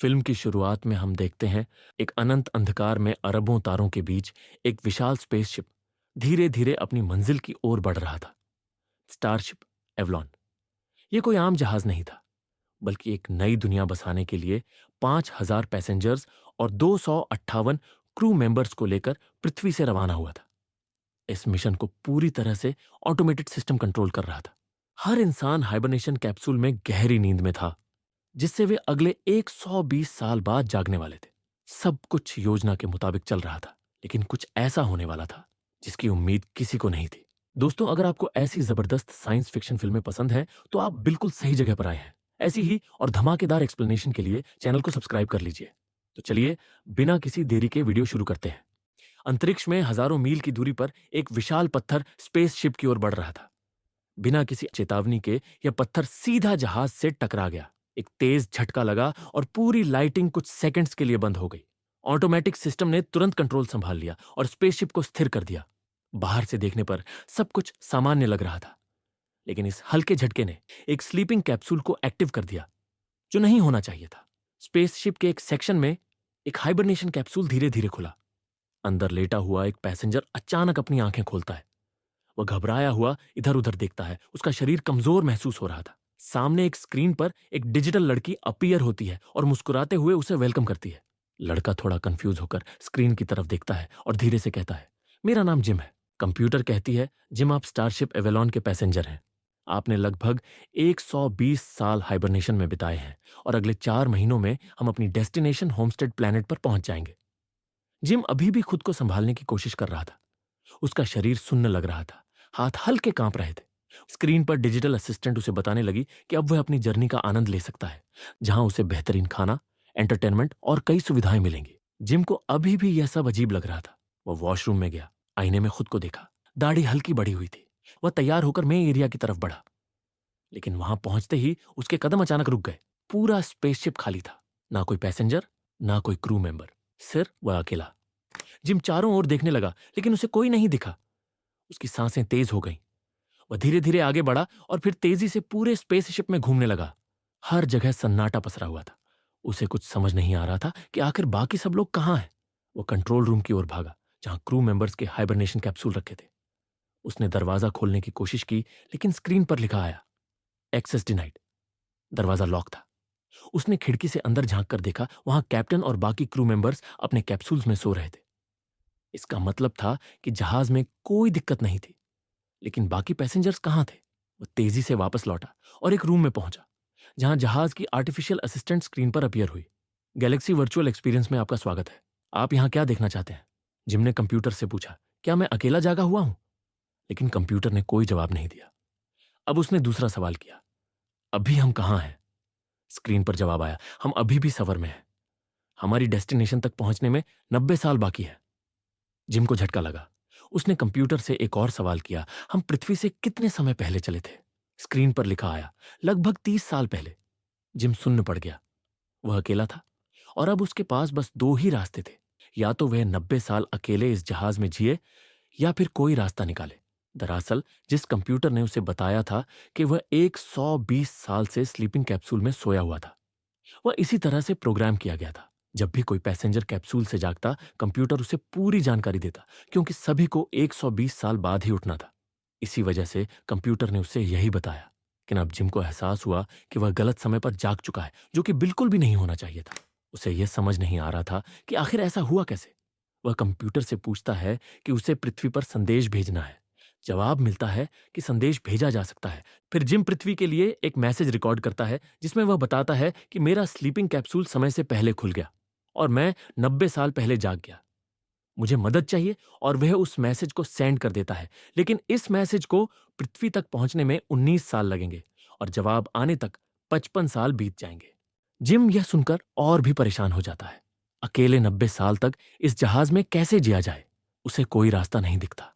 Film की शुरुआत में हम देखते हैं एक अनंत अंधकार में अरबों तारों के बीच एक विशाल स्पेसशिप धीरे धीरे अपनी मंजिल की ओर बढ़ रहा था। Starship Avalon. यह कोई आम जहाज नहीं था, बल्कि एक नई दुनिया बसाने के लिए 5,000 पैसेंजर्स और 258 क्रू मेंबर्स को लेकर पृथ्वी से रवाना हुआ था। इस मिशन को पूरी तरह से ऑटोमेटेड सिस्टम कंट्रोल कर रहा था। हर इंसान हाइबरनेशन कैप्सूल में गहरी नींद में था, जिससे वे अगले 120 साल बाद जागने वाले थे। सब कुछ योजना के मुताबिक चल रहा था, लेकिन कुछ ऐसा होने वाला था जिसकी उम्मीद किसी को नहीं थी। दोस्तों, अगर आपको ऐसी जबरदस्त साइंस फिक्शन फिल्में पसंद हैं, तो आप बिल्कुल सही जगह पर आए हैं। ऐसी ही और धमाकेदार एक्सप्लेनेशन के लिए चैनल को सब्सक्राइब कर लीजिए। तो चलिए, बिना किसी देरी के वीडियो शुरू करते हैं। अंतरिक्ष में हजारों मील की दूरी पर एक विशाल पत्थर स्पेसशिप की ओर बढ़ रहा था। बिना किसी चेतावनी के यह पत्थर सीधा जहाज से टकरा गया। एक तेज झटका लगा और पूरी लाइटिंग कुछ सेकंड्स के लिए बंद हो गई। ऑटोमेटिक सिस्टम ने तुरंत कंट्रोल संभाल लिया और स्पेसशिप को स्थिर कर दिया। बाहर से देखने पर सब कुछ सामान्य लग रहा था, लेकिन इस हल्के झटके ने एक स्लीपिंग कैप्सूल को एक्टिव कर दिया, जो नहीं होना चाहिए था। स्पेसशिप के एक सेक्शन में एक हाइबरनेशन कैप्सूल धीरे धीरे खुला। अंदर लेटा हुआ एक पैसेंजर अचानक अपनी आंखें खोलता है। वह घबराया हुआ इधर उधर देखता है। उसका शरीर कमजोर महसूस हो रहा था। सामने एक स्क्रीन पर एक डिजिटल लड़की अपीयर होती है और मुस्कुराते हुए उसे वेलकम करती है। लड़का थोड़ा कंफ्यूज होकर स्क्रीन की तरफ देखता है और धीरे से कहता है, मेरा नाम जिम है। कंप्यूटर कहती है, जिम, आप स्टारशिप एवेलॉन के पैसेंजर हैं। आपने लगभग 120 साल हाइबरनेशन में बिताए हैं और अगले 4 महीनों में हम अपनी डेस्टिनेशन होमस्टेड प्लैनेट पर पहुंच जाएंगे। जिम अभी भी खुद को संभालने की कोशिश कर रहा था। उसका शरीर सुन्न लग रहा था, हाथ हल्के कांप रहे थे। स्क्रीन पर डिजिटल असिस्टेंट उसे बताने लगी कि अब वह अपनी जर्नी का आनंद ले सकता है, जहां उसे बेहतरीन खाना, एंटरटेनमेंट और कई सुविधाएं मिलेंगी। जिम को अभी भी यह सब अजीब लग रहा था। वह वॉशरूम में गया, आईने में खुद को देखा। दाढ़ी हल्की बढ़ी हुई थी। वह तैयार होकर मेन एरिया की तरफ बढ़ा, लेकिन वहां पहुंचते ही उसके कदम अचानक रुक गए। पूरा स्पेसशिप खाली था। ना कोई पैसेंजर, ना कोई क्रू मेंबर, सिर्फ वह अकेला। जिम चारों ओर देखने लगा, लेकिन उसे कोई नहीं दिखा। उसकी सांसें तेज हो गईं। वह धीरे धीरे आगे बढ़ा और फिर तेजी से पूरे स्पेसशिप में घूमने लगा। हर जगह सन्नाटा पसरा हुआ था। उसे कुछ समझ नहीं आ रहा था कि आखिर बाकी सब लोग कहाँ हैं। वो कंट्रोल रूम की ओर भागा, जहां क्रू मेंबर्स के हाइबरनेशन कैप्सूल रखे थे। उसने दरवाजा खोलने की कोशिश की, लेकिन स्क्रीन पर लिखा आया, एक्सेस डिनाइड। दरवाजा लॉक था। उसने खिड़की से अंदर झांक कर देखा। वहां कैप्टन और बाकी क्रू मेंबर्स अपने कैप्सूल्स में सो रहे थे। इसका मतलब था कि जहाज में कोई दिक्कत नहीं थी, लेकिन बाकी पैसेंजर्स कहाँ थे? वो तेजी से वापस लौटा और एक रूम में पहुंचा, जहां जहाज की आर्टिफिशियल असिस्टेंट स्क्रीन पर अपीयर हुई। गैलेक्सी वर्चुअल एक्सपीरियंस में आपका स्वागत है। आप यहां क्या देखना चाहते हैं? जिम ने कंप्यूटर से पूछा, क्या मैं अकेला जागा हुआ हूं? लेकिन कंप्यूटर ने कोई जवाब नहीं दिया। अब उसने दूसरा सवाल किया, अभी हम कहाँ हैं? स्क्रीन पर जवाब आया, हम अभी भी सफर में हैं। हमारी डेस्टिनेशन तक पहुंचने में 90 साल बाकी है। जिम को झटका लगा। उसने कंप्यूटर से एक और सवाल किया, हम पृथ्वी से कितने समय पहले चले थे? स्क्रीन पर लिखा आया, लगभग 30 साल पहले। जिम सुन्न पड़ गया। वह अकेला था और अब उसके पास बस 2 ही रास्ते थे। या तो वह 90 साल अकेले इस जहाज में जिए, या फिर कोई रास्ता निकाले। दरअसल जिस कंप्यूटर ने उसे बताया था कि वह 120 साल से स्लीपिंग कैप्सूल में सोया हुआ था, वह इसी तरह से प्रोग्राम किया गया था। जब भी कोई पैसेंजर कैप्सूल से जागता, कंप्यूटर उसे पूरी जानकारी देता, क्योंकि सभी को 120 साल बाद ही उठना था। इसी वजह से कंप्यूटर ने उसे यही बताया। लेकिन अब जिम को एहसास हुआ कि वह गलत समय पर जाग चुका है, जो कि बिल्कुल भी नहीं होना चाहिए था। उसे यह समझ नहीं आ रहा था कि आखिर ऐसा हुआ कैसे। वह कंप्यूटर से पूछता है कि उसे पृथ्वी पर संदेश भेजना है। जवाब मिलता है कि संदेश भेजा जा सकता है। फिर जिम पृथ्वी के लिए एक मैसेज रिकॉर्ड करता है, जिसमें वह बताता है कि मेरा स्लीपिंग कैप्सूल समय से पहले खुल गया और मैं 90 साल पहले जाग गया। मुझे मदद चाहिए, और वह उस मैसेज को सेंड कर देता है। लेकिन इस मैसेज को पृथ्वी तक पहुंचने में 19 साल लगेंगे और जवाब आने तक 55 साल बीत जाएंगे। जिम यह सुनकर और भी परेशान हो जाता है। अकेले 90 साल तक इस जहाज में कैसे जिया जाए? उसे कोई रास्ता नहीं दिखता।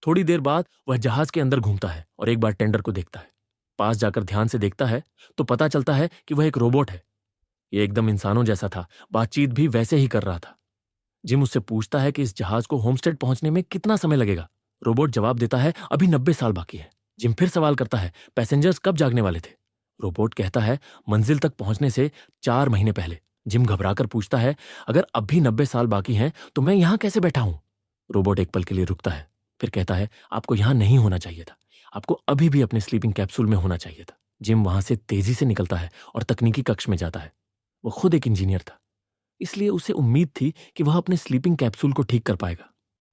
थोड़ी देर बाद वह जहाज के अंदर घूमता है और एक बार टेंडर को देखता है। पास जाकर ध्यान से देखता है तो पता चलता है कि वह एक रोबोट है। यह एकदम इंसानों जैसा था, बातचीत भी वैसे ही कर रहा था। जिम उससे पूछता है कि इस जहाज को होमस्टेड पहुंचने में कितना समय लगेगा। रोबोट जवाब देता है, अभी 90 साल बाकी है। जिम फिर सवाल करता है, पैसेंजर्स कब जागने वाले थे? रोबोट कहता है, मंजिल तक पहुंचने से 4 महीने पहले। जिम घबराकर पूछता है, अगर अब भी 90 साल बाकी हैं तो मैं यहां कैसे बैठा हूं? रोबोट एक पल के लिए रुकता है, फिर कहता है, आपको यहां नहीं होना चाहिए था। आपको अभी भी अपने स्लीपिंग कैप्सूल में होना चाहिए था। जिम वहां से तेजी से निकलता है और तकनीकी कक्ष में जाता है। वो खुद एक इंजीनियर था, इसलिए उसे उम्मीद थी कि वह अपने स्लीपिंग कैप्सूल को ठीक कर पाएगा।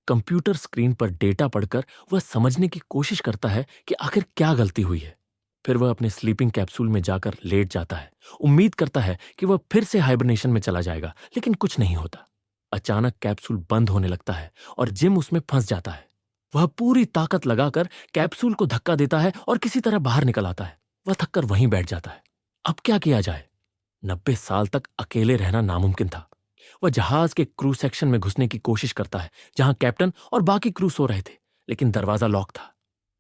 कंप्यूटर स्क्रीन पर डेटा पढ़कर वह समझने की कोशिश करता है कि आखिर क्या गलती हुई है। फिर वह अपने स्लीपिंग कैप्सूल में जाकर लेट जाता है। उम्मीद करता है कि वह फिर से हाइबरनेशन में चला जाएगा, लेकिन कुछ नहीं होता। अचानक कैप्सूल बंद होने लगता है और जिम उसमें फंस जाता है। वह पूरी ताकत लगाकर कैप्सूल को धक्का देता है और किसी तरह बाहर निकल आता है। वह थककर वहीं बैठ जाता है। अब क्या किया जाए? 90 साल तक अकेले रहना नामुमकिन था। वह जहाज के क्रू सेक्शन में घुसने की कोशिश करता है, जहां कैप्टन और बाकी क्रू सो रहे थे, लेकिन दरवाजा लॉक था।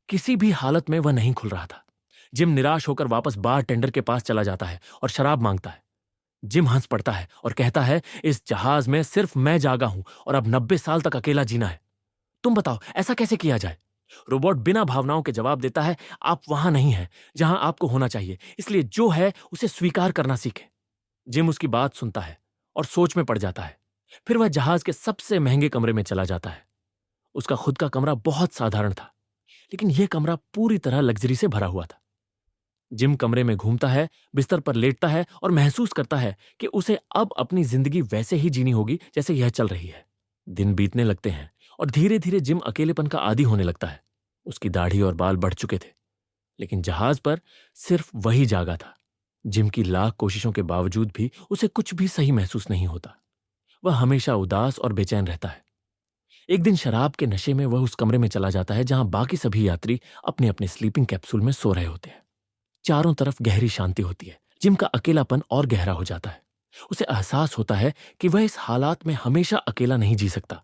किसी भी हालत में वह नहीं खुल रहा था। जिम निराश होकर वापस बार टेंडर के पास चला जाता है और शराब मांगता है। जिम हंस पड़ता है और कहता है, इस जहाज में सिर्फ मैं जागा हूं और अब 90 साल तक अकेला जीना है। तुम बताओ, ऐसा कैसे किया जाए? रोबोट बिना भावनाओं के जवाब देता है, आप वहां नहीं हैं जहां आपको होना चाहिए, इसलिए जो है उसे स्वीकार करना सीखें। जिम उसकी बात सुनता है और सोच में पड़ जाता है। फिर वह जहाज के सबसे महंगे कमरे में चला जाता है। उसका खुद का कमरा बहुत साधारण था, लेकिन यह कमरा पूरी तरह लग्जरी से भरा हुआ था। जिम कमरे में घूमता है, बिस्तर पर लेटता है और महसूस करता है कि उसे अब अपनी जिंदगी वैसे ही जीनी होगी जैसे यह चल रही है। दिन बीतने लगते हैं और धीरे धीरे जिम अकेलेपन का आदी होने लगता है। उसकी दाढ़ी और बाल बढ़ चुके थे, लेकिन जहाज पर सिर्फ वही जागा था। जिम की लाख कोशिशों के बावजूद भी उसे कुछ भी सही महसूस नहीं होता। वह हमेशा उदास और बेचैन रहता है। एक दिन शराब के नशे में वह उस कमरे में चला जाता है जहां बाकी सभी यात्री अपने अपने स्लीपिंग कैप्सूल में सो रहे होते हैं। चारों तरफ गहरी शांति होती है। जिम का अकेलापन और गहरा हो जाता है। उसे एहसास होता है कि वह इस हालात में हमेशा अकेला नहीं जी सकता।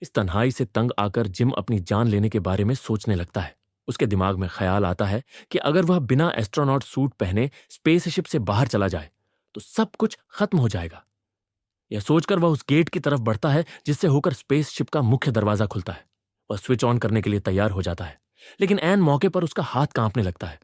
इस तन्हाई से तंग आकर जिम अपनी जान लेने के बारे में सोचने लगता है। उसके दिमाग में ख्याल आता है कि अगर वह बिना एस्ट्रोनॉट सूट पहने स्पेसशिप से बाहर चला जाए तो सब कुछ खत्म हो जाएगा। यह सोचकर वह उस गेट की तरफ बढ़ता है जिससे होकर स्पेसशिप का मुख्य दरवाजा खुलता है। वह स्विच ऑन करने के लिए तैयार हो जाता है, लेकिन ऐन मौके पर उसका हाथ कांपने लगता है।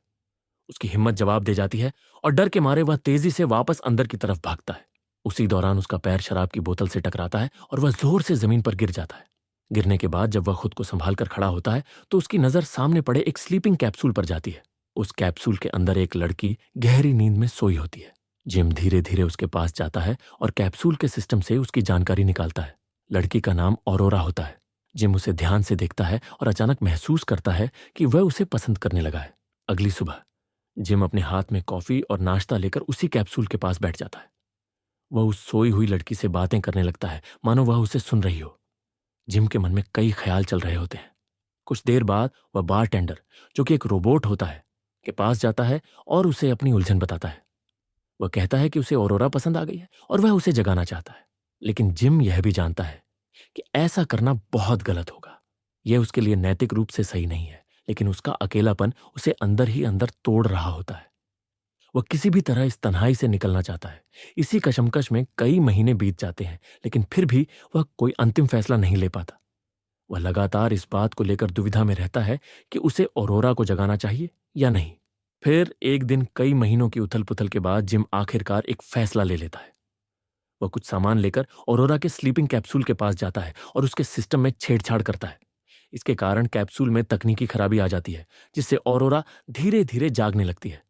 उसकी हिम्मत जवाब दे जाती है और डर के मारे वह तेजी से वापस अंदर की तरफ भागता है। उसी दौरान उसका पैर शराब की बोतल से टकराता है और वह जोर से जमीन पर गिर जाता है। गिरने के बाद जब वह खुद को संभाल कर खड़ा होता है तो उसकी नजर सामने पड़े एक स्लीपिंग कैप्सूल पर जाती है। उस कैप्सूल के अंदर एक लड़की गहरी नींद में सोई होती है। जिम धीरे धीरे उसके पास जाता है और कैप्सूल के सिस्टम से उसकी जानकारी निकालता है। लड़की का नाम ऑरोरा होता है। जिम उसे ध्यान से देखता है और अचानक महसूस करता है कि वह उसे पसंद करने लगा है। अगली सुबह जिम अपने हाथ में कॉफी और नाश्ता लेकर उसी कैप्सूल के पास बैठ जाता है। वह उस सोई हुई लड़की से बातें करने लगता है, मानो वह उसे सुन रही हो। जिम के मन में कई ख्याल चल रहे होते हैं। कुछ देर बाद वह बार टेंडर, जो कि एक रोबोट होता है, के पास जाता है और उसे अपनी उलझन बताता है। वह कहता है कि उसे ऑरोरा पसंद आ गई है और वह उसे जगाना चाहता है, लेकिन जिम यह भी जानता है कि ऐसा करना बहुत गलत होगा। यह उसके लिए नैतिक रूप से सही नहीं है, लेकिन उसका अकेलापन उसे अंदर ही अंदर तोड़ रहा होता है। वह किसी भी तरह इस तन्हाई से निकलना चाहता है। इसी कशमकश में कई महीने बीत जाते हैं, लेकिन फिर भी वह कोई अंतिम फैसला नहीं ले पाता। वह लगातार इस बात को लेकर दुविधा में रहता है कि उसे ऑरोरा को जगाना चाहिए या नहीं। फिर एक दिन कई महीनों की उथल पुथल के बाद जिम आखिरकार एक फैसला ले लेता है। वह कुछ सामान लेकर ऑरोरा के स्लीपिंग कैप्सूल के पास जाता है और उसके सिस्टम में छेड़छाड़ करता है। इसके कारण कैप्सूल में तकनीकी खराबी आ जाती है, जिससे ऑरोरा धीरे धीरे जागने लगती है।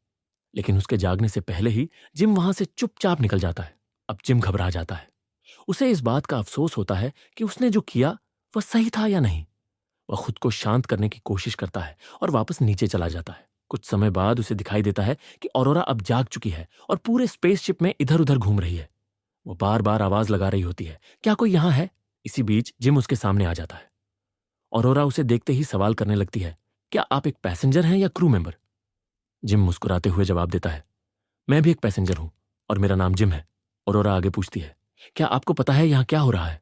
लेकिन उसके जागने से पहले ही जिम वहां से चुपचाप निकल जाता है। अब जिम घबरा जाता है। उसे इस बात का अफसोस होता है कि उसने जो किया वह सही था या नहीं। वह खुद को शांत करने की कोशिश करता है और वापस नीचे चला जाता है। कुछ समय बाद उसे दिखाई देता है कि ऑरोरा अब जाग चुकी है और पूरे स्पेसशिप में इधर उधर घूम रही है। वो बार बार आवाज लगा रही होती है, क्या कोई यहां है? इसी बीच जिम उसके सामने आ जाता है। ऑरोरा उसे देखते ही सवाल करने लगती है, क्या आप एक पैसेंजर हैं या क्रू मेंबर? जिम मुस्कुराते हुए जवाब देता है, मैं भी एक पैसेंजर हूं और मेरा नाम जिम है। ऑरोरा आगे पूछती है, क्या आपको पता है यहां क्या हो रहा है?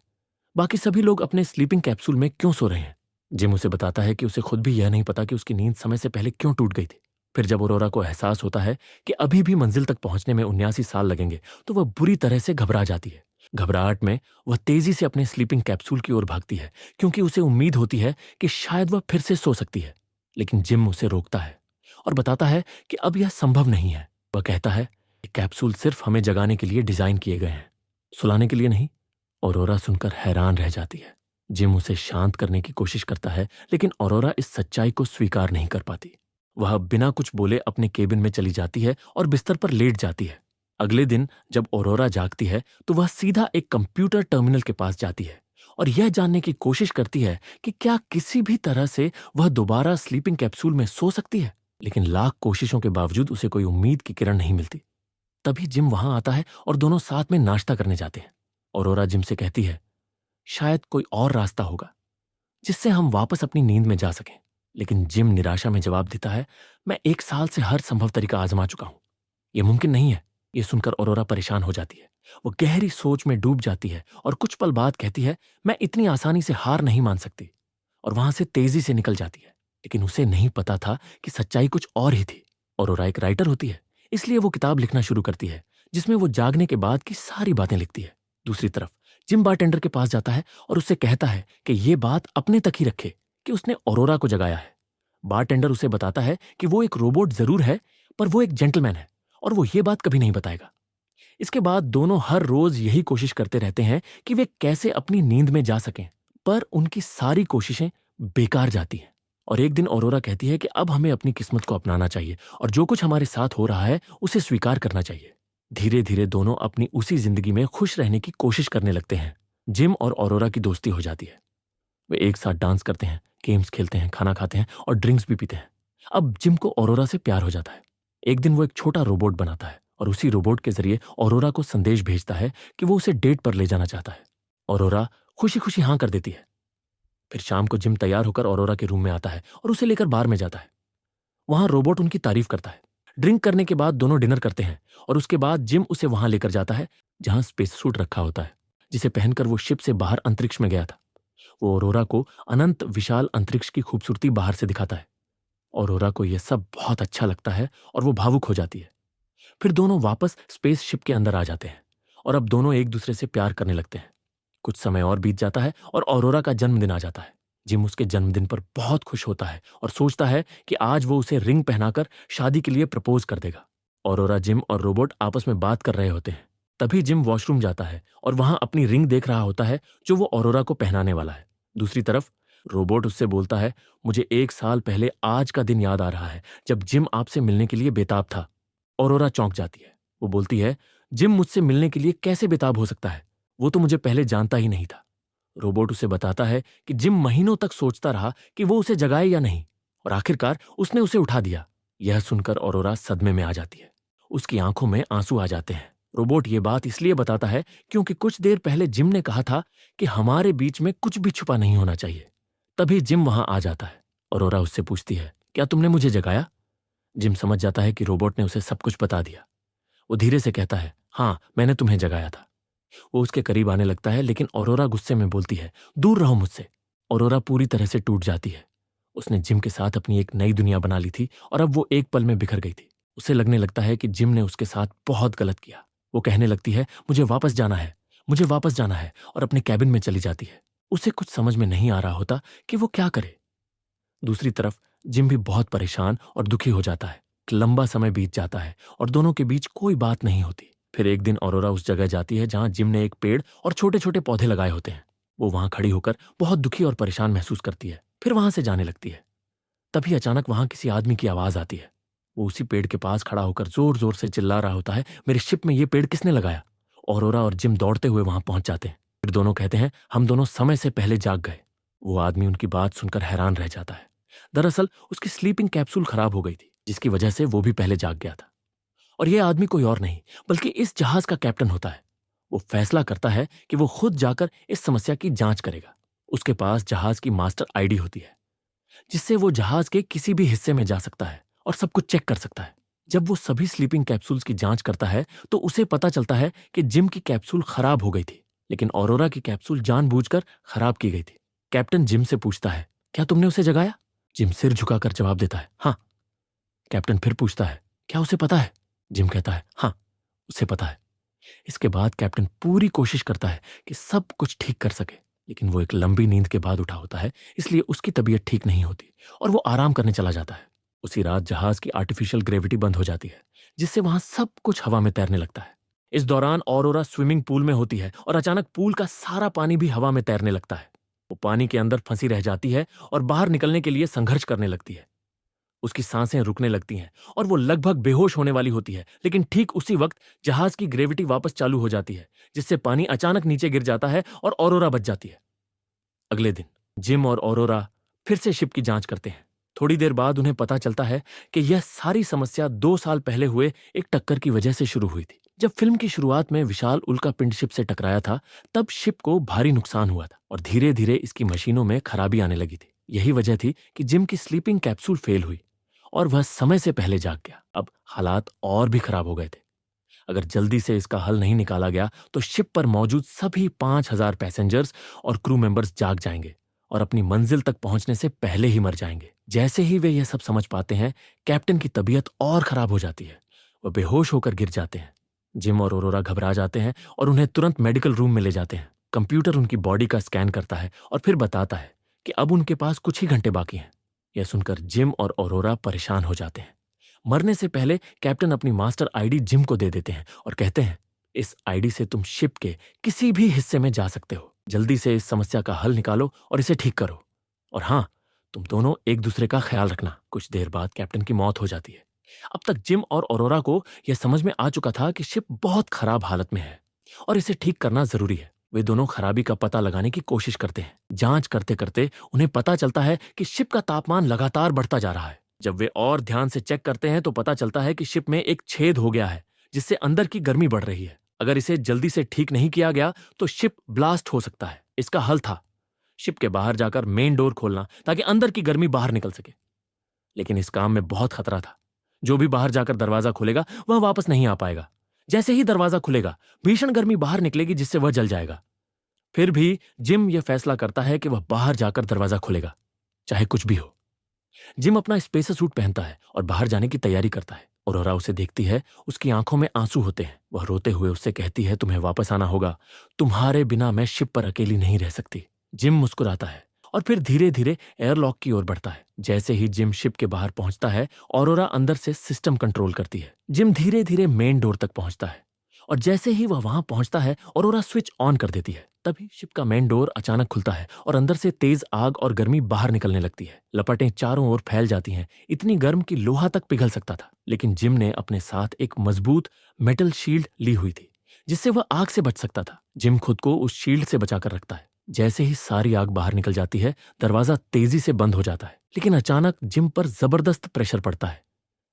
बाकी सभी लोग अपने स्लीपिंग कैप्सूल में क्यों सो रहे हैं? जिम उसे बताता है कि उसे खुद भी यह नहीं पता कि उसकी नींद समय से पहले क्यों टूट गई थी। फिर जब ऑरोरा को एहसास होता है कि अभी भी मंजिल तक पहुंचने में 79 साल लगेंगे, तो वह बुरी तरह से घबरा जाती है। घबराहट में वह तेजी से अपने स्लीपिंग कैप्सूल की ओर भागती है, क्योंकि उसे उम्मीद होती है कि शायद वह फिर से सो सकती है। लेकिन जिम उसे रोकता है और बताता है कि अब यह संभव नहीं है। वह कहता है, ये कैप्सूल सिर्फ हमें जगाने के लिए डिजाइन किए गए हैं, सुलाने के लिए नहीं। ऑरोरा सुनकर हैरान रह जाती है। जिम उसे शांत करने की कोशिश करता है, लेकिन ऑरोरा इस सच्चाई को स्वीकार नहीं कर पाती। वह बिना कुछ बोले अपने केबिन में चली जाती है और बिस्तर पर लेट जाती है। अगले दिन जब ऑरोरा जागती है तो वह सीधा एक कंप्यूटर टर्मिनल के पास जाती है और यह जानने की कोशिश करती है कि क्या किसी भी तरह से वह दोबारा स्लीपिंग कैप्सूल में सो सकती है। लेकिन लाख कोशिशों के बावजूद उसे कोई उम्मीद की किरण नहीं मिलती। तभी जिम वहां आता है और दोनों साथ में नाश्ता करने जाते हैं। ऑरोरा जिम से कहती है, शायद कोई और रास्ता होगा जिससे हम वापस अपनी नींद में जा सकें। लेकिन जिम निराशा में जवाब देता है, मैं 1 साल से हर संभव तरीका आजमा चुका हूं, यह मुमकिन नहीं है। यह सुनकर ऑरोरा परेशान हो जाती है। वो गहरी सोच में डूब जाती है और कुछ पल बाद कहती है, मैं इतनी आसानी से हार नहीं मान सकती, और वहां से तेजी से निकल जाती है। लेकिन उसे नहीं पता था कि सच्चाई कुछ और ही थी। ऑरोरा एक राइटर होती है, इसलिए वो किताब लिखना शुरू करती है जिसमें वो जागने के बाद की सारी बातें लिखती है। दूसरी तरफ जिम बारटेंडर के पास जाता है और उससे कहता है कि ये बात अपने तक ही रखे कि उसने ऑरोरा को जगाया है। बारटेंडर उसे बताता है कि वो एक रोबोट जरूर है, पर वो एक जेंटलमैन है और वो ये बात कभी नहीं बताएगा। इसके बाद दोनों हर रोज यही कोशिश करते रहते हैं कि वे कैसे अपनी नींद में जा सकें, पर उनकी सारी कोशिशें बेकार जाती हैं। और एक दिन ऑरोरा कहती है कि अब हमें अपनी किस्मत को अपनाना चाहिए और जो कुछ हमारे साथ हो रहा है उसे स्वीकार करना चाहिए। धीरे धीरे दोनों अपनी उसी जिंदगी में खुश रहने की कोशिश करने लगते हैं। जिम और ऑरोरा की दोस्ती हो जाती है। वे एक साथ डांस करते हैं, गेम्स खेलते हैं, खाना खाते हैं और ड्रिंक्स भी पीते हैं। अब जिम को ऑरोरा से प्यार हो जाता है। एक दिन वो एक छोटा रोबोट बनाता है और उसी रोबोट के जरिए ऑरोरा को संदेश भेजता है कि वो उसे डेट पर ले जाना चाहता है। ऑरोरा खुशी खुशी हाँ कर देती है। फिर शाम को जिम तैयार होकर ऑरोरा के रूम में आता है और उसे लेकर बार में जाता है। वहां रोबोट उनकी तारीफ करता है। ड्रिंक करने के बाद दोनों डिनर करते हैं और उसके बाद जिम उसे वहां लेकर जाता है जहां स्पेस सूट रखा होता है, जिसे पहनकर वो शिप से बाहर अंतरिक्ष में गया था। वो ऑरोरा को अनंत विशाल अंतरिक्ष की खूबसूरती बाहर से दिखाता है। ऑरोरा को यह सब बहुत अच्छा लगता है और वो भावुक हो जाती है। फिर दोनों वापस स्पेस शिप के अंदर आ जाते हैं और अब दोनों एक दूसरे से प्यार करने लगते हैं। कुछ समय और बीत जाता है और ऑरोरा का जन्मदिन आ जाता है। जिम उसके जन्मदिन पर बहुत खुश होता है और सोचता है कि आज वो उसे रिंग पहनाकर शादी के लिए प्रपोज कर देगा। ऑरोरा, जिम और रोबोट आपस में बात कर रहे होते हैं। तभी जिम वॉशरूम जाता है और वहां अपनी रिंग देख रहा होता है जो वो ऑरोरा को पहनाने वाला है। दूसरी तरफ रोबोट उससे बोलता है, मुझे 1 साल पहले आज का दिन याद आ रहा है जब जिम आपसे मिलने के लिए बेताब था। ऑरोरा चौंक जाती है। वो बोलती है, जिम मुझसे मिलने के लिए कैसे बेताब हो सकता है? वो तो मुझे पहले जानता ही नहीं था। रोबोट उसे बताता है कि जिम महीनों तक सोचता रहा कि वो उसे जगाए या नहीं, और आखिरकार उसने उसे उठा दिया। यह सुनकर ऑरोरा सदमे में आ जाती है। उसकी आंखों में आंसू आ जाते हैं। रोबोट ये बात इसलिए बताता है क्योंकि कुछ देर पहले जिम ने कहा था कि हमारे बीच में कुछ भी छुपा नहीं होना चाहिए। तभी जिम वहां आ जाता है। ऑरोरा उससे पूछती है, क्या तुमने मुझे जगाया? जिम समझ जाता है कि रोबोट ने उसे सब कुछ बता दिया। वो धीरे से कहता है, हाँ, मैंने तुम्हें जगाया था। वो उसके करीब आने लगता है, लेकिन ऑरोरा गुस्से में बोलती है, दूर रहो मुझसे। ऑरोरा पूरी तरह से टूट जाती है। उसने जिम के साथ अपनी एक नई दुनिया बना ली थी और अब वो एक पल में बिखर गई थी। उसे लगने लगता है कि जिम ने उसके साथ बहुत गलत किया। वो कहने लगती है, मुझे वापस जाना है, मुझे वापस जाना है, और अपने कैबिन में चली जाती है। उसे कुछ समझ में नहीं आ रहा होता कि वो क्या करे। दूसरी तरफ जिम भी बहुत परेशान और दुखी हो जाता है। लंबा समय बीत जाता है और दोनों के बीच कोई बात नहीं होती। फिर एक दिन ऑरोरा उस जगह जाती है जहां जिम ने एक पेड़ और छोटे छोटे पौधे लगाए होते हैं। वो वहां खड़ी होकर बहुत दुखी और परेशान महसूस करती है। फिर वहां से जाने लगती है। तभी अचानक वहां किसी आदमी की आवाज आती है। वो उसी पेड़ के पास खड़ा होकर जोर जोर से चिल्ला रहा होता है, मेरे शिप में ये पेड़ किसने लगाया? ऑरोरा और जिम दौड़ते हुए वहां पहुंच जाते हैं। फिर दोनों कहते हैं, हम दोनों समय से पहले जाग गए। वो आदमी उनकी बात सुनकर हैरान रह जाता है। दरअसल उसकी स्लीपिंग कैप्सूल खराब हो गई थी, जिसकी वजह से वो भी पहले जाग गया था। और यह आदमी कोई और नहीं बल्कि इस जहाज का कैप्टन होता है। वो फैसला करता है कि वो खुद जाकर इस समस्या की जांच करेगा। उसके पास जहाज की मास्टर आईडी होती है, जिससे वो जहाज के किसी भी हिस्से में जा सकता है और सब कुछ चेक कर सकता है। जब वो सभी स्लीपिंग कैप्सूल्स की जांच करता है तो उसे पता चलता है कि जिम की कैप्सूल खराब हो गई थी, लेकिन ऑरोरा की कैप्सूल जानबूझकर खराब की गई थी। कैप्टन जिम से पूछता है, क्या तुमने उसे जगाया? जिम सिर झुकाकर जवाब देता है, हाँ। कैप्टन फिर पूछता है, क्या उसे पता है? जिम कहता है, हाँ, उसे पता है। इसके बाद कैप्टन पूरी कोशिश करता है कि सब कुछ ठीक कर सके, लेकिन वो एक लंबी नींद के बाद उठा होता है, इसलिए उसकी तबीयत ठीक नहीं होती और वो आराम करने चला जाता है। उसी रात जहाज की आर्टिफिशियल ग्रेविटी बंद हो जाती है, जिससे वहां सब कुछ हवा में तैरने लगता है। इस दौरान ऑरोरा स्विमिंग पूल में होती है और अचानक पूल का सारा पानी भी हवा में तैरने लगता है। वो पानी के अंदर फंसी रह जाती है और बाहर निकलने के लिए संघर्ष करने लगती है। उसकी सांसें रुकने लगती हैं और वो लगभग बेहोश होने वाली होती है, लेकिन ठीक उसी वक्त जहाज की ग्रेविटी वापस चालू हो जाती है, जिससे पानी अचानक नीचे गिर जाता है और ऑरोरा बच जाती है। अगले दिन जिम और ऑरोरा फिर से शिप की जांच करते हैं। थोड़ी देर बाद उन्हें पता चलता है कि यह सारी समस्या 2 साल पहले हुए एक टक्कर की वजह से शुरू हुई थी। जब फिल्म की शुरुआत में विशाल उल्कापिंड शिप से टकराया था, तब शिप को भारी नुकसान हुआ था और धीरे धीरे इसकी मशीनों में खराबी आने लगी थी। यही वजह थी कि जिम की स्लीपिंग कैप्सूल फेल हुई और वह समय से पहले जाग गया। अब हालात और भी खराब हो गए थे। अगर जल्दी से इसका हल नहीं निकाला गया तो शिप पर मौजूद सभी 5,000 पैसेंजर्स और क्रू मेंबर्स जाग जाएंगे और अपनी मंजिल तक पहुंचने से पहले ही मर जाएंगे। जैसे ही वे यह सब समझ पाते हैं, कैप्टन की तबीयत और खराब हो जाती है। वह बेहोश होकर गिर जाते हैं। जिम और ऑरोरा घबरा जाते हैं और उन्हें तुरंत मेडिकल रूम में ले जाते हैं। कंप्यूटर उनकी बॉडी का स्कैन करता है और फिर बताता है कि अब उनके पास कुछ ही घंटे बाकी हैं। यह सुनकर जिम और ऑरोरा परेशान हो जाते हैं। मरने से पहले कैप्टन अपनी मास्टर आईडी जिम को दे देते हैं और कहते हैं, इस आईडी से तुम शिप के किसी भी हिस्से में जा सकते हो। जल्दी से इस समस्या का हल निकालो और इसे ठीक करो। और हाँ, तुम दोनों एक दूसरे का ख्याल रखना। कुछ देर बाद कैप्टन की मौत हो जाती है। अब तक जिम और ऑरोरा को यह समझ में आ चुका था कि शिप बहुत खराब हालत में है और इसे ठीक करना जरूरी है। वे दोनों खराबी का पता लगाने की कोशिश करते हैं। जांच करते करते उन्हें पता चलता है कि शिप का तापमान लगातार बढ़ता जा रहा है। जब वे और ध्यान से चेक करते हैं तो पता चलता है कि शिप में एक छेद हो गया है, जिससे अंदर की गर्मी बढ़ रही है। अगर इसे जल्दी से ठीक नहीं किया गया तो शिप ब्लास्ट हो सकता है। इसका हल था शिप के बाहर जाकर मेन डोर खोलना, ताकि अंदर की गर्मी बाहर निकल सके। लेकिन इस काम में बहुत खतरा था। जो भी बाहर जाकर दरवाजा खोलेगा वह वापस नहीं आ पाएगा। जैसे ही दरवाजा खुलेगा, भीषण गर्मी बाहर निकलेगी, जिससे वह जल जाएगा। फिर भी जिम यह फैसला करता है कि वह बाहर जाकर दरवाजा खोलेगा, चाहे कुछ भी हो। जिम अपना स्पेसर सूट पहनता है और बाहर जाने की तैयारी करता है। औरोरा उसे देखती है। उसकी आंखों में आंसू होते हैं। वह रोते हुए उससे कहती है, तुम्हें वापस आना होगा। तुम्हारे बिना मैं शिप पर अकेली नहीं रह सकती। जिम मुस्कुराता है और फिर धीरे धीरे एयरलॉक की ओर बढ़ता है। जैसे ही जिम शिप के बाहर पहुंचता है, औरोरा अंदर से सिस्टम कंट्रोल करती है। जिम धीरे धीरे मेन डोर तक पहुंचता है और जैसे ही वह वहां पहुंचता है, औरोरा स्विच ऑन कर देती है। तभी शिप का मेन डोर अचानक खुलता है और अंदर से तेज आग और गर्मी बाहर निकलने लगती है। लपटें चारों ओर फैल जाती हैं, इतनी गर्म कि लोहा तक पिघल सकता था। लेकिन जिम ने अपने साथ एक मजबूत मेटल शील्ड ली हुई थी, जिससे वह आग से बच सकता था। जिम खुद को उस शील्ड से बचाकर रखता है। जैसे ही सारी आग बाहर निकल जाती है, दरवाजा तेजी से बंद हो जाता है। लेकिन अचानक जिम पर जबरदस्त प्रेशर पड़ता है,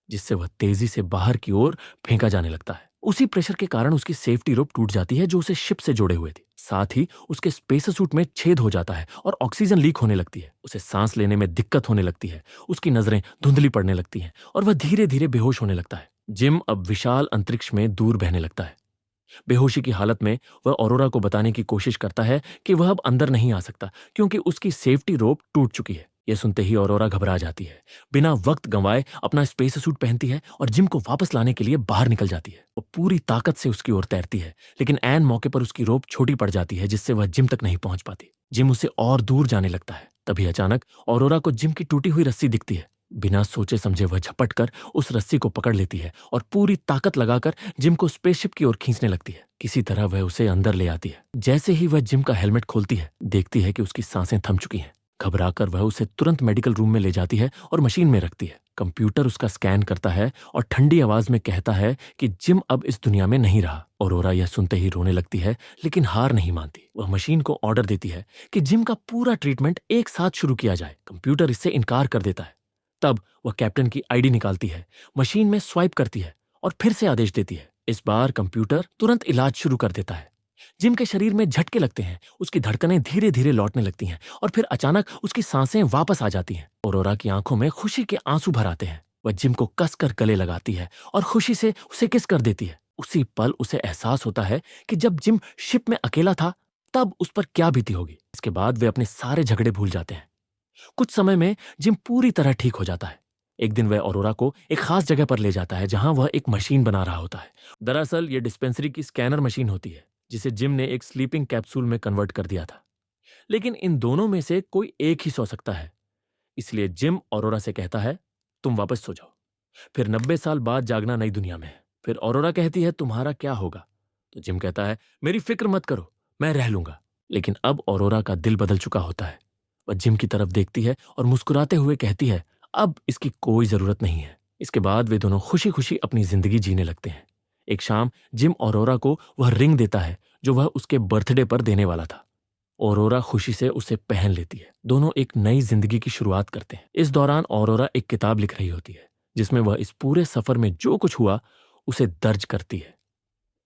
जिससे वह तेजी से बाहर की ओर फेंका जाने लगता है। उसी प्रेशर के कारण उसकी सेफ्टी रोप टूट जाती है, जो उसे शिप से जोड़े हुए थी। साथ ही उसके स्पेसर सूट में छेद हो जाता है और ऑक्सीजन लीक होने लगती है। उसे सांस लेने में दिक्कत होने लगती है। उसकी नजरें धुंधली पड़ने लगती हैं और वह धीरे धीरे बेहोश होने लगता है। जिम अब विशाल अंतरिक्ष में दूर बहने लगता है। बेहोशी की हालत में वह ऑरोरा को बताने की कोशिश करता है कि वह अब अंदर नहीं आ सकता, क्योंकि उसकी सेफ्टी रोप टूट चुकी है। यह सुनते ही ऑरोरा घबरा जाती है। बिना वक्त गंवाए अपना स्पेस सूट पहनती है और जिम को वापस लाने के लिए बाहर निकल जाती है। वो पूरी ताकत से उसकी ओर तैरती है, लेकिन ऐन मौके पर उसकी रोप छोटी पड़ जाती है, जिससे वह जिम तक नहीं पहुंच पाती। जिम उसे और दूर जाने लगता है। तभी अचानक ऑरोरा को जिम की टूटी हुई रस्सी दिखती है। बिना सोचे समझे वह झपट कर उस रस्सी को पकड़ लेती है और पूरी ताकत लगाकर जिम को स्पेसशिप की ओर खींचने लगती है। किसी तरह वह उसे अंदर ले आती है। जैसे ही वह जिम का हेलमेट खोलती है, देखती है कि उसकी सांसें थम चुकी हैं। घबराकर वह उसे तुरंत मेडिकल रूम में ले जाती है और मशीन में रखती है। कंप्यूटर उसका स्कैन करता है और ठंडी आवाज में कहता है कि जिम अब इस दुनिया में नहीं रहा। ऑरोरा यह सुनते ही रोने लगती है, लेकिन हार नहीं मानती। वह मशीन को ऑर्डर देती है कि जिम का पूरा ट्रीटमेंट एक साथ शुरू किया जाए। कंप्यूटर इससे इनकार कर देता है। तब वह कैप्टन की आईडी निकालती है, मशीन में स्वाइप करती है और फिर से आदेश देती है। इस बार कंप्यूटर तुरंत इलाज शुरू कर देता है। जिम के शरीर में झटके लगते हैं। उसकी धड़कनें धीरे धीरे लौटने लगती हैं और फिर अचानक उसकी सांसें वापस आ जाती हैं। ऑरोरा की आंखों में खुशी के आंसू भर आते हैं। वह जिम को कसकर गले लगाती है और खुशी से उसे किस कर देती है। उसी पल उसे एहसास होता है कि जब जिम शिप में अकेला था, तब उस पर क्या बीती होगी। इसके बाद वे अपने सारे झगड़े भूल जाते हैं। कुछ समय में जिम पूरी तरह ठीक हो जाता है। एक दिन वह ऑरोरा को एक खास जगह पर ले जाता है, जहां वह एक मशीन बना रहा होता है। दरअसल यह डिस्पेंसरी की स्कैनर मशीन होती है, जिसे जिम ने एक स्लीपिंग कैप्सूल में कन्वर्ट कर दिया था। लेकिन इन दोनों में से कोई एक ही सो सकता है। इसलिए जिम ऑरोरा से कहता है, तुम वापस सो जाओ। फिर 90 साल बाद जागना नई दुनिया में है। फिर ऑरोरा कहती है तुम्हारा क्या होगा, तो जिम कहता है मेरी फिक्र मत करो, मैं रह लूंगा। लेकिन अब ऑरोरा का दिल बदल चुका होता है। वह जिम की तरफ देखती है और मुस्कुराते हुए कहती है अब इसकी कोई जरूरत नहीं है। इसके बाद वे दोनों खुशी खुशी अपनी जिंदगी जीने लगते हैं। एक शाम जिम ऑरोरा को वह रिंग देता है जो वह उसके बर्थडे पर देने वाला था। ऑरोरा खुशी से उसे पहन लेती है। दोनों एक नई जिंदगी की शुरुआत करते हैं। इस दौरान ऑरोरा एक किताब लिख रही होती है जिसमें वह इस पूरे सफर में जो कुछ हुआ उसे दर्ज करती है।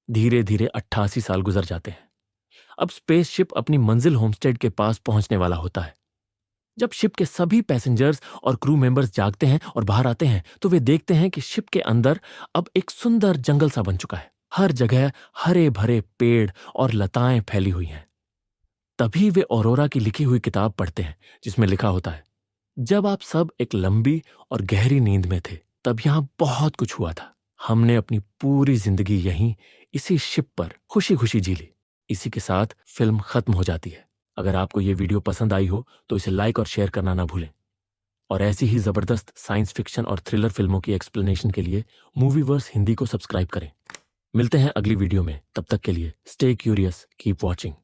धीरे धीरे 88 साल गुजर जाते हैं। अब स्पेसशिप अपनी मंजिल होमस्टेड के पास पहुंचने वाला होता है। जब शिप के सभी पैसेंजर्स और क्रू मेंबर्स जागते हैं और बाहर आते हैं तो वे देखते हैं कि शिप के अंदर अब एक सुंदर जंगल सा बन चुका है। हर जगह हरे भरे पेड़ और लताएं फैली हुई हैं। तभी वे ऑरोरा की लिखी हुई किताब पढ़ते हैं जिसमें लिखा होता है जब आप सब एक लंबी और गहरी नींद में थे तब यहां बहुत कुछ हुआ था। हमने अपनी पूरी जिंदगी यहीं इसी शिप पर खुशी खुशी जी ली। इसी के साथ फिल्म खत्म हो जाती है। अगर आपको ये वीडियो पसंद आई हो तो इसे लाइक और शेयर करना ना भूलें। और ऐसी ही जबरदस्त साइंस फिक्शन और थ्रिलर फिल्मों की एक्सप्लेनेशन के लिए मूवीवर्स हिंदी को सब्सक्राइब करें। मिलते हैं अगली वीडियो में। तब तक के लिए स्टे क्यूरियस, कीप वॉचिंग।